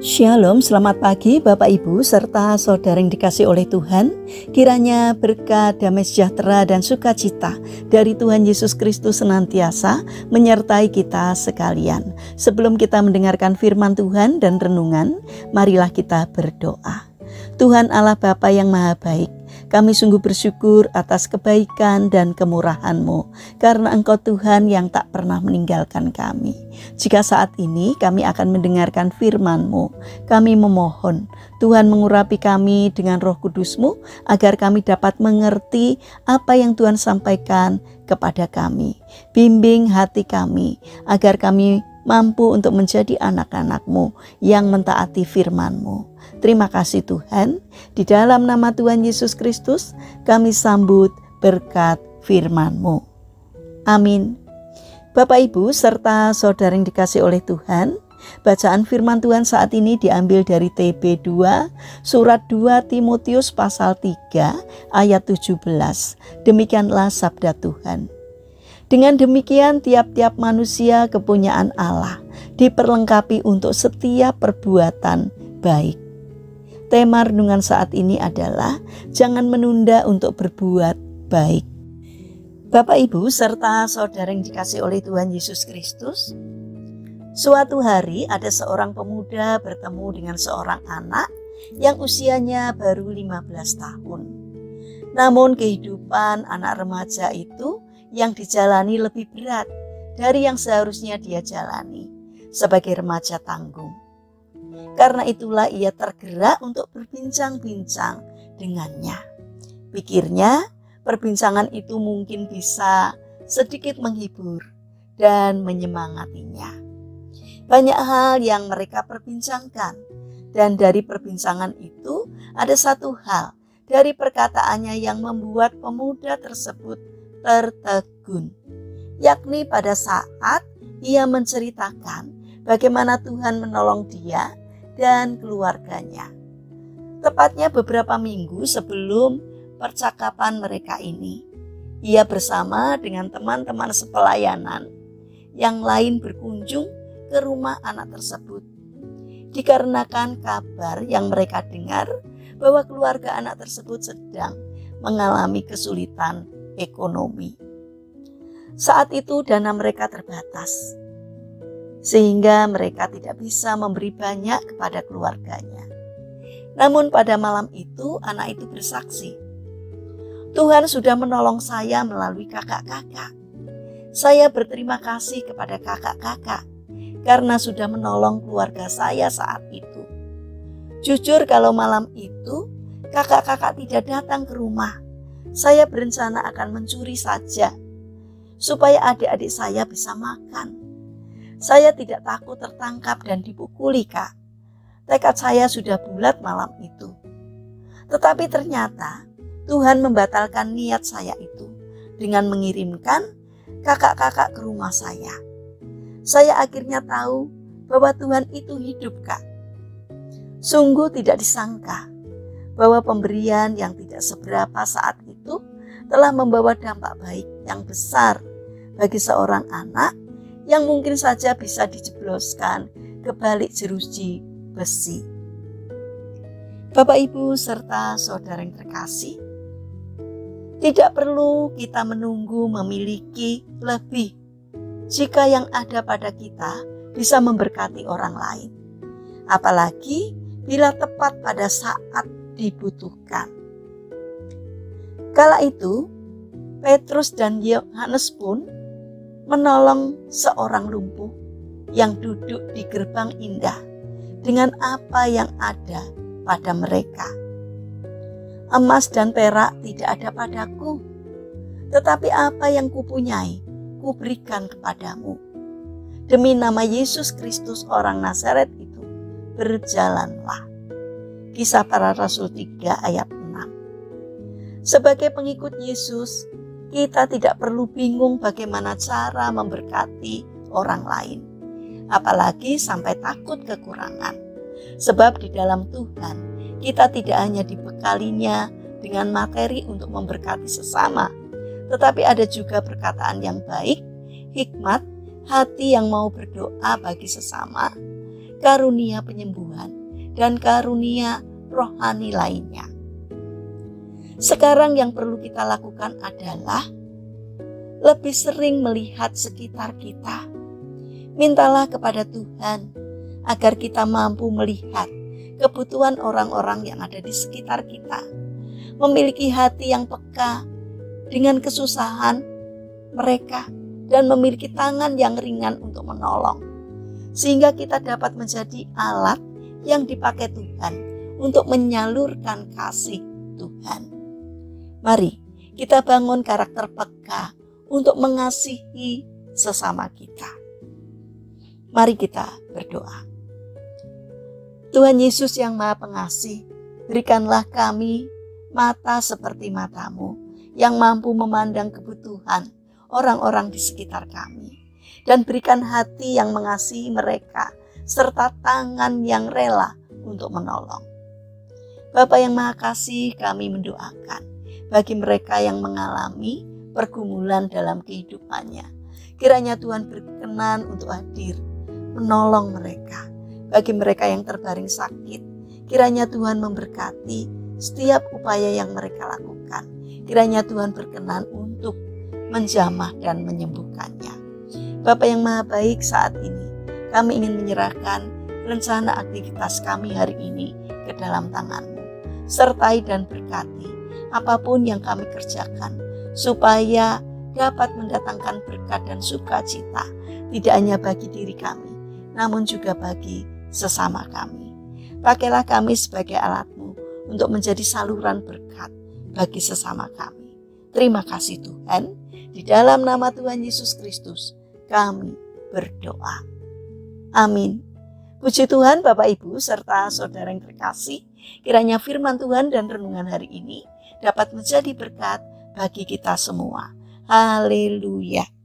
Shalom, selamat pagi Bapak Ibu serta saudara yang dikasih oleh Tuhan. Kiranya berkat, damai sejahtera dan sukacita dari Tuhan Yesus Kristus senantiasa menyertai kita sekalian. Sebelum kita mendengarkan firman Tuhan dan renungan, marilah kita berdoa. Tuhan Allah Bapa yang Maha Baik, kami sungguh bersyukur atas kebaikan dan kemurahan-Mu, karena Engkau Tuhan yang tak pernah meninggalkan kami. Jika saat ini kami akan mendengarkan firman-Mu, kami memohon Tuhan mengurapi kami dengan Roh Kudus-Mu, agar kami dapat mengerti apa yang Tuhan sampaikan kepada kami. Bimbing hati kami, agar kami mampu untuk menjadi anak-anak-Mu yang mentaati firman-Mu. Terima kasih Tuhan, di dalam nama Tuhan Yesus Kristus kami sambut berkat firman-Mu. Amin. Bapak Ibu serta saudara yang dikasih oleh Tuhan, bacaan firman Tuhan saat ini diambil dari TB 2, surat 2 Timotius pasal 3 ayat 17. Demikianlah sabda Tuhan. Dengan demikian tiap-tiap manusia kepunyaan Allah diperlengkapi untuk setiap perbuatan baik. Tema renungan saat ini adalah jangan menunda untuk berbuat baik. Bapak Ibu serta saudara yang dikasih oleh Tuhan Yesus Kristus, suatu hari ada seorang pemuda bertemu dengan seorang anak yang usianya baru 15 tahun. Namun kehidupan anak remaja itu yang dijalani lebih berat dari yang seharusnya dia jalani sebagai remaja tanggung. Karena itulah ia tergerak untuk berbincang-bincang dengannya. Pikirnya perbincangan itu mungkin bisa sedikit menghibur dan menyemangatinya. Banyak hal yang mereka perbincangkan, dan dari perbincangan itu ada satu hal dari perkataannya yang membuat pemuda tersebut tertegun, yakni pada saat ia menceritakan bagaimana Tuhan menolong dia dan keluarganya. Tepatnya beberapa minggu sebelum percakapan mereka ini, ia bersama dengan teman-teman sepelayanan yang lain berkunjung ke rumah anak tersebut. Dikarenakan kabar yang mereka dengar bahwa keluarga anak tersebut sedang mengalami kesulitan ekonomi. Saat itu dana mereka terbatas, sehingga mereka tidak bisa memberi banyak kepada keluarganya. Namun pada malam itu anak itu bersaksi, Tuhan sudah menolong saya melalui kakak-kakak. Saya berterima kasih kepada kakak-kakak karena sudah menolong keluarga saya saat itu. Jujur kalau malam itu kakak-kakak tidak datang ke rumah, saya berencana akan mencuri saja supaya adik-adik saya bisa makan. Saya tidak takut tertangkap dan dipukuli, Kak. Tekad saya sudah bulat malam itu. Tetapi ternyata Tuhan membatalkan niat saya itu dengan mengirimkan kakak-kakak ke rumah saya. Saya akhirnya tahu bahwa Tuhan itu hidup, Kak. Sungguh tidak disangka bahwa pemberian yang tidak seberapa saat itu telah membawa dampak baik yang besar bagi seorang anak yang mungkin saja bisa dijebloskan ke balik jeruji besi. Bapak Ibu serta saudara yang terkasih, tidak perlu kita menunggu memiliki lebih jika yang ada pada kita bisa memberkati orang lain, apalagi bila tepat pada saat dibutuhkan. Kala itu Petrus dan Yohanes pun menolong seorang lumpuh yang duduk di gerbang indah dengan apa yang ada pada mereka. Emas dan perak tidak ada padaku, tetapi apa yang kupunyai kuberikan kepadamu. Demi nama Yesus Kristus orang Nazaret itu, berjalanlah. Kisah Para Rasul 3 ayat 6. Sebagai pengikut Yesus, kita tidak perlu bingung bagaimana cara memberkati orang lain, apalagi sampai takut kekurangan. Sebab di dalam Tuhan, kita tidak hanya dibekalinya dengan materi untuk memberkati sesama, tetapi ada juga perkataan yang baik, hikmat, hati yang mau berdoa bagi sesama, karunia penyembuhan, dan karunia rohani lainnya. Sekarang yang perlu kita lakukan adalah lebih sering melihat sekitar kita. Mintalah kepada Tuhan agar kita mampu melihat kebutuhan orang-orang yang ada di sekitar kita, memiliki hati yang peka dengan kesusahan mereka, dan memiliki tangan yang ringan untuk menolong, sehingga kita dapat menjadi alat yang dipakai Tuhan untuk menyalurkan kasih Tuhan. Mari kita bangun karakter peka untuk mengasihi sesama kita. Mari kita berdoa. Tuhan Yesus yang Maha Pengasih, berikanlah kami mata seperti mata-Mu yang mampu memandang kebutuhan orang-orang di sekitar kami, dan berikan hati yang mengasihi mereka serta tangan yang rela untuk menolong. Bapa yang Maha Kasih, kami mendoakan bagi mereka yang mengalami pergumulan dalam kehidupannya. Kiranya Tuhan berkenan untuk hadir menolong mereka. Bagi mereka yang terbaring sakit, kiranya Tuhan memberkati setiap upaya yang mereka lakukan. Kiranya Tuhan berkenan untuk menjamah dan menyembuhkannya. Bapa yang Maha Baik, saat ini kami ingin menyerahkan rencana aktivitas kami hari ini ke dalam tangan-Mu. Sertai dan berkati apapun yang kami kerjakan, supaya dapat mendatangkan berkat dan sukacita, tidak hanya bagi diri kami, namun juga bagi sesama kami. Pakailah kami sebagai alat-Mu untuk menjadi saluran berkat bagi sesama kami. Terima kasih Tuhan, di dalam nama Tuhan Yesus Kristus kami berdoa. Amin. Puji Tuhan, Bapak Ibu serta saudara yang terkasih, kiranya firman Tuhan dan renungan hari ini dapat menjadi berkat bagi kita semua. Haleluya.